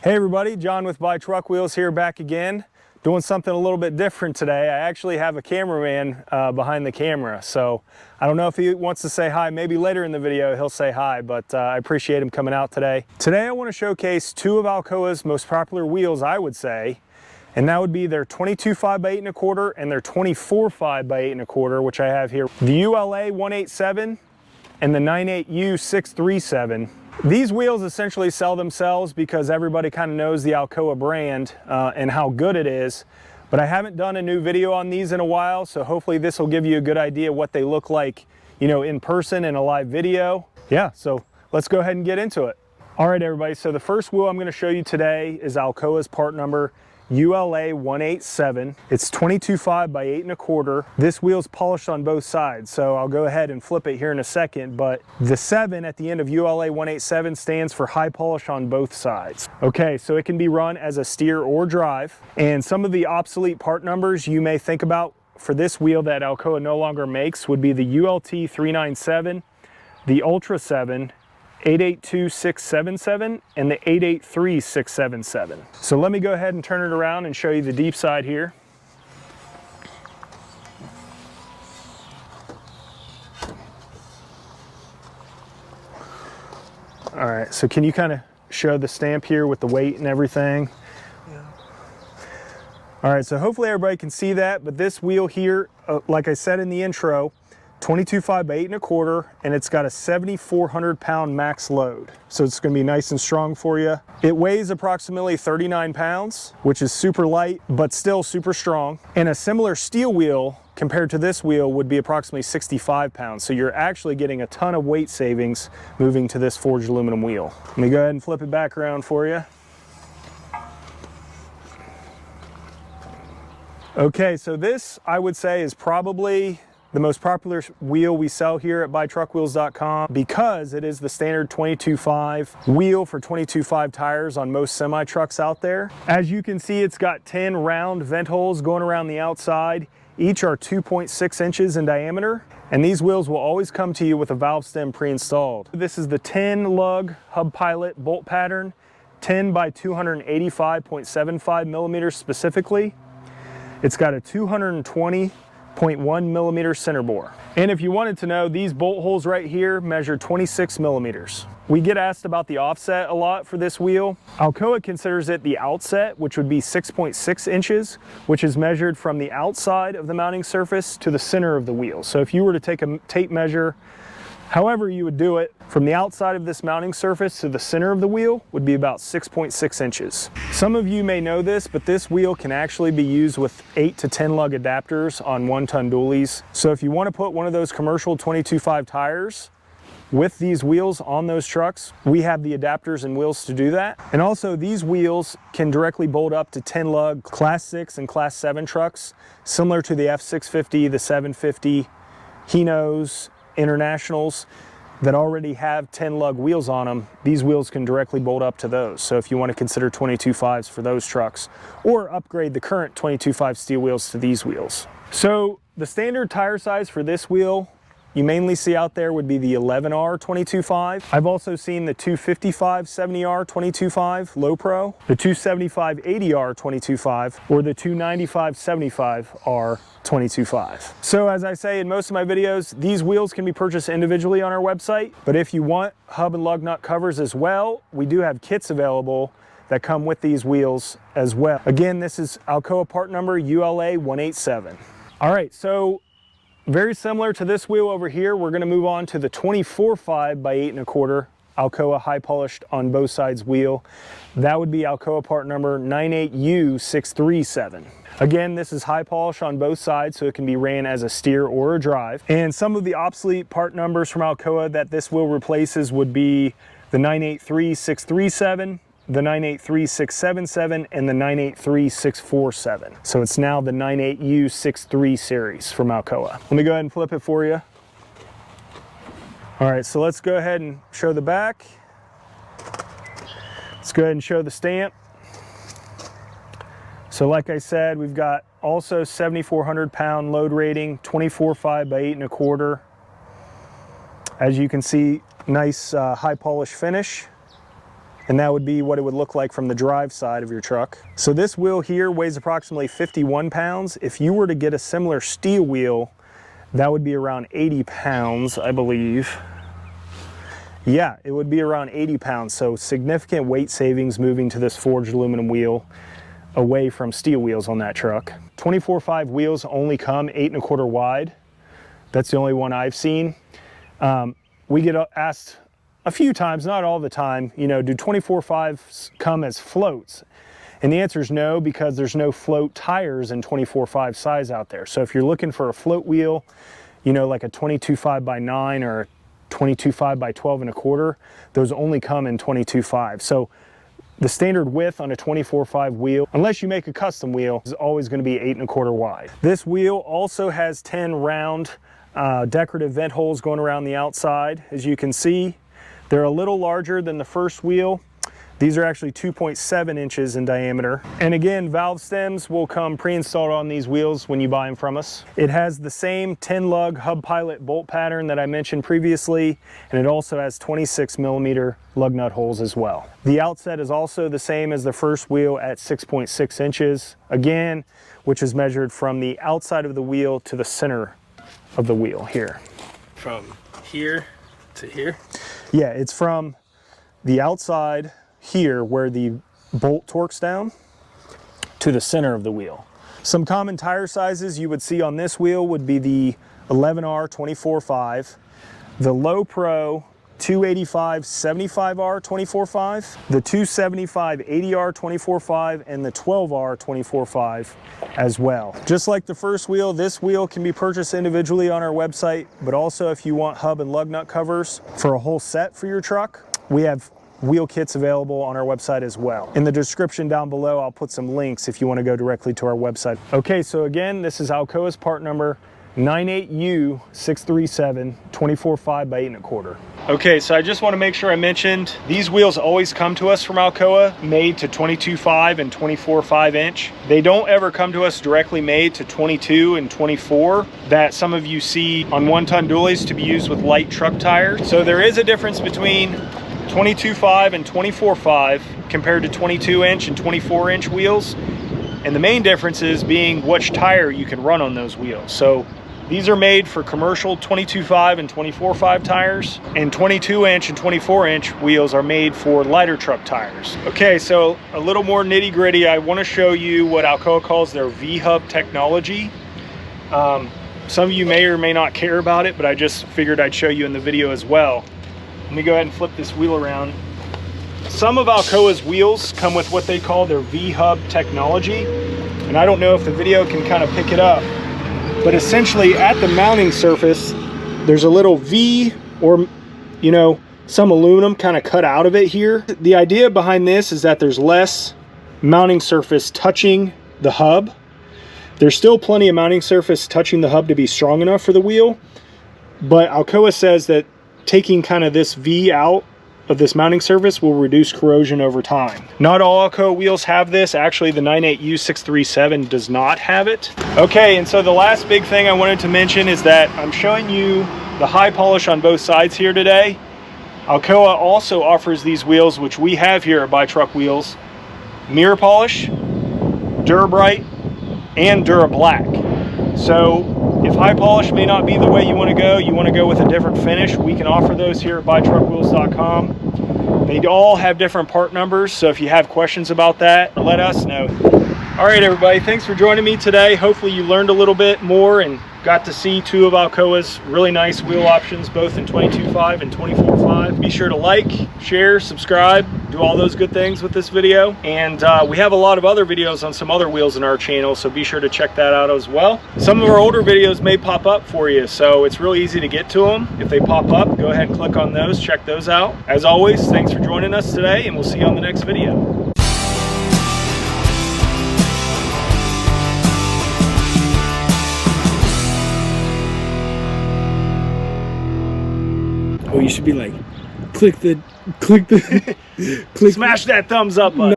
Hey everybody, John with Buy Truck Wheels here, back again, doing something a little bit different today. I actually have a cameraman behind the camera, so I don't know if he wants to say hi. Maybe later in the video he'll say hi, but I appreciate him coming out today. Today I want to showcase two of Alcoa's most popular wheels, I would say, and that would be their 22.5x8.25 and their 24.5x8.25, which I have here. The ULA 187 and the 98U637. These wheels essentially sell themselves because everybody kind of knows the Alcoa brand and how good it is. But I haven't done a new video on these in a while, so hopefully this will give you a good idea what they look like, you know, in person in a live video. Yeah, so let's go ahead and get into it. All right, everybody, so the first wheel I'm going to show you today is Alcoa's part number ULA 187. It's 22.5x8.25. This wheel's polished on both sides, so I'll go ahead and flip it here in a second, but the 7 at the end of ULA 187 stands for high polish on both sides. Okay, so it can be run as a steer or drive, and some of the obsolete part numbers you may think about for this wheel that Alcoa no longer makes would be the ULT 397, the Ultra 7, 882677 and the 883677. So let me go ahead and turn it around and show you the deep side here. All right, so can you kind of show the stamp here with the weight and everything? Yeah. All right, so hopefully everybody can see that, but this wheel here, like I said in the intro, 22.5x8.25, and it's got a 7,400 pound max load. So it's gonna be nice and strong for you. It weighs approximately 39 pounds, which is super light, but still super strong. And a similar steel wheel compared to this wheel would be approximately 65 pounds. So you're actually getting a ton of weight savings moving to this forged aluminum wheel. Let me go ahead and flip it back around for you. Okay, so this I would say is probably the most popular wheel we sell here at BuyTruckWheels.com because it is the standard 22.5 wheel for 22.5 tires on most semi-trucks out there. As you can see, it's got 10 round vent holes going around the outside. Each are 2.6 inches in diameter, and these wheels will always come to you with a valve stem pre-installed. This is the 10 lug hub pilot bolt pattern, 10 by 285.75 millimeters specifically. It's got a 220.1 millimeter center bore. And if you wanted to know, these bolt holes right here measure 26 millimeters. We get asked about the offset a lot for this wheel. Alcoa considers it the outset, which would be 6.6 inches, which is measured from the outside of the mounting surface to the center of the wheel. So if you were to take a tape measure, however you would do it, from the outside of this mounting surface to the center of the wheel would be about 6.6 inches. Some of you may know this, but this wheel can actually be used with 8 to 10 lug adapters on 1-ton dualies. So if you want to put one of those commercial 22.5 tires with these wheels on those trucks, we have the adapters and wheels to do that. And also these wheels can directly bolt up to 10 lug Class 6 and Class 7 trucks, similar to the F650, the 750, Hinos, Internationals that already have 10 lug wheels on them. These wheels can directly bolt up to those. So if you want to consider 22.5s for those trucks, or upgrade the current 22.5 steel wheels to these wheels. So the standard tire size for this wheel you mainly see out there would be the 11R 22.5. I've also seen the 255 70R 22.5 Low Pro, the 275 80R 22.5, or the 295 75R 22.5. So as I say in most of my videos, these wheels can be purchased individually on our website, but if you want hub and lug nut covers as well, we do have kits available that come with these wheels as well. Again, this is Alcoa part number ULA 187. All right, so very similar to this wheel over here, we're going to move on to the 24.5x8.25 Alcoa high polished on both sides wheel. That would be Alcoa part number 98U637. Again, this is high polish on both sides, so it can be ran as a steer or a drive. And some of the obsolete part numbers from Alcoa that this wheel replaces would be the 983637, the 983677, and the 983647. So it's now the 98U63 series from Alcoa. Let me go ahead and flip it for you. All right, so let's go ahead and show the back. Let's go ahead and show the stamp. So like I said, we've got also 7,400 pound load rating, 24.5x8.25. As you can see, nice high polish finish. And that would be what it would look like from the drive side of your truck. So this wheel here weighs approximately 51 pounds. If you were to get a similar steel wheel, that would be around 80 pounds, I believe. Yeah, it would be around 80 pounds. So significant weight savings moving to this forged aluminum wheel away from steel wheels on that truck. 24.5 wheels only come 8.25 wide. That's the only one I've seen. We get asked a few times, not all the time, you know, do 24.5s come as floats? And the answer is no, because there's no float tires in 24.5 size out there. So if you're looking for a float wheel, you know, like a 22.5x9 or a 22.5x12.25, those only come in 22.5. So the standard width on a 24.5 wheel, unless you make a custom wheel, is always going to be 8.25 wide. This wheel also has 10 round decorative vent holes going around the outside. As you can see, they're a little larger than the first wheel. These are actually 2.7 inches in diameter. And again, valve stems will come pre-installed on these wheels when you buy them from us. It has the same 10 lug hub pilot bolt pattern that I mentioned previously, and it also has 26mm lug nut holes as well. The outset is also the same as the first wheel at 6.6 inches, again, which is measured from the outside of the wheel to the center of the wheel here. From here to here? Yeah, it's from the outside here where the bolt torques down to the center of the wheel. Some common tire sizes you would see on this wheel would be the 11R 24.5, the Low Pro 285 75R 24.5, the 275 80R 24.5, and the 12R 24.5 as well. Just like the first wheel, this wheel can be purchased individually on our website, but also if you want hub and lug nut covers for a whole set for your truck, we have wheel kits available on our website as well. In the description down below, I'll put some links if you want to go directly to our website. Okay, so again, this is ALCOA's part number 98U637 24.5x8.25. Okay, so I just want to make sure I mentioned these wheels always come to us from ALCOA made to 22.5 and 24.5 inch. They don't ever come to us directly made to 22 and 24 that some of you see on 1-ton dualies to be used with light truck tires. So there is a difference between 22.5 and 24.5 compared to 22 inch and 24 inch wheels. And the main difference is being which tire you can run on those wheels. So these are made for commercial 22.5 and 24.5 tires, and 22 inch and 24 inch wheels are made for lighter truck tires. Okay, so a little more nitty gritty. I want to show you what ALCOA calls their V-hub technology. Some of you may or may not care about it, but I just figured I'd show you in the video as well. Let me go ahead and flip this wheel around. Some of ALCOA's wheels come with what they call their V-hub technology, and I don't know if the video can kind of pick it up, but essentially at the mounting surface, there's a little V, or, you know, some aluminum kind of cut out of it here. The idea behind this is that there's less mounting surface touching the hub. There's still plenty of mounting surface touching the hub to be strong enough for the wheel, but ALCOA says that taking kind of this V out of this mounting surface will reduce corrosion over time. Not all ALCOA wheels have this. Actually, the 98U637 does not have it. Okay, and so the last big thing I wanted to mention is that I'm showing you the high polish on both sides here today. ALCOA also offers these wheels, which we have here at BuyTruck Wheels, mirror polish, Dura-Bright, and Dura-Black. So if high polish may not be the way you want to go with a different finish, we can offer those here at BuyTruckWheels.com. They all have different part numbers, so if you have questions about that, let us know. All right, everybody, thanks for joining me today. Hopefully you learned a little bit more and got to see two of ALCOA's really nice wheel options, both in 22.5 and 24.5. Be sure to like, share, subscribe, do all those good things with this video. And we have a lot of other videos on some other wheels in our channel, so be sure to check that out as well. Some of our older videos may pop up for you, so it's really easy to get to them. If they pop up, go ahead and click on those, check those out. As always, thanks for joining us today, and we'll see you on the next video. Oh, you should be like, click smash that thumbs up button.